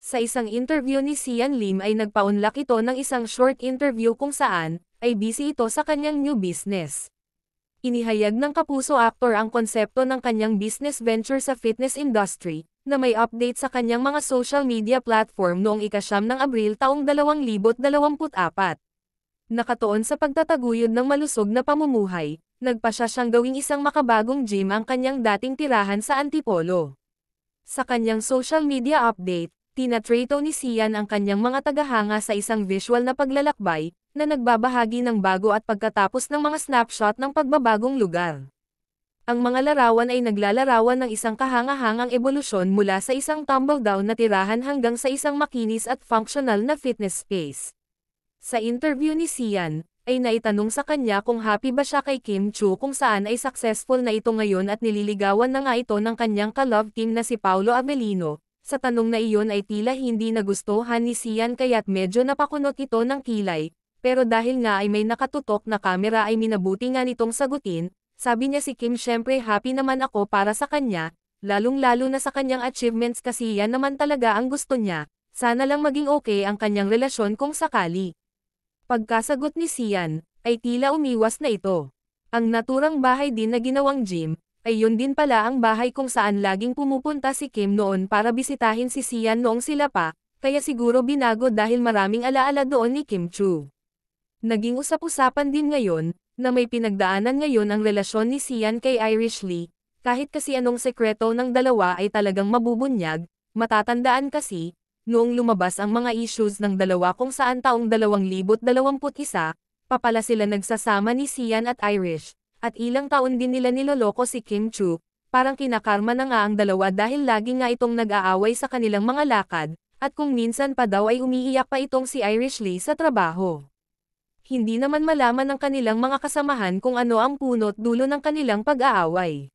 Sa isang interview ni Sian Lim ay nagpaunlak ito ng isang short interview kung saan, ay busy ito sa kanyang new business. Inihayag ng kapuso aktor ang konsepto ng kanyang business venture sa fitness industry, na may update sa kanyang mga social media platform noong ika-9 ng Abril taong 2024. Nakatuon sa pagtataguyod ng malusog na pamumuhay, nagpasya siyang gawing isang makabagong gym ang kanyang dating tirahan sa Antipolo. Sa kanyang social media update, tinatrato ni Sian ang kanyang mga tagahanga sa isang visual na paglalakbay, na nagbabahagi ng bago at pagkatapos ng mga snapshot ng pagbabagong lugar. Ang mga larawan ay naglalarawan ng isang kahanga-hangang ebolusyon mula sa isang tumble-down na tirahan hanggang sa isang makinis at functional na fitness space. Sa interview ni Sian, ay naitanong sa kanya kung happy ba siya kay Kim Chu kung saan ay successful na ito ngayon at nililigawan na nga ito ng kanyang ka-love team na si Paolo Avellino. Sa tanong na iyon ay tila hindi nagustuhan ni Sian kaya't medyo napakunot ito ng kilay, pero dahil nga ay may nakatutok na kamera ay minabuti nga nitong sagutin, sabi niya si Kim syempre happy naman ako para sa kanya, lalong-lalo na sa kanyang achievements kasi yan naman talaga ang gusto niya, sana lang maging okay ang kanyang relasyon kung sakali. Pagkasagot ni Sian, ay tila umiwas na ito. Ang naturang bahay din na ginawang gym, ay yun din pala ang bahay kung saan laging pumupunta si Kim noon para bisitahin si Sian noong sila pa, kaya siguro binago dahil maraming alaala doon ni Kim Chu. Naging usap-usapan din ngayon, na may pinagdaanan ngayon ang relasyon ni Sian kay Irish Lee, kahit kasi anong sekreto ng dalawa ay talagang mabubunyag, matatandaan kasi, noong lumabas ang mga issues ng dalawa kung saan taong 2021, papala sila nagsasama ni Sian at Irish. At ilang taon din nila niloloko si Kim Chu, parang kinakarma na nga ang dalawa dahil lagi nga itong nag-aaway sa kanilang mga lakad, at kung minsan pa daw ay umiiyak pa itong si Irish Lee sa trabaho. Hindi naman malaman ng kanilang mga kasamahan kung ano ang punot dulo ng kanilang pag-aaway.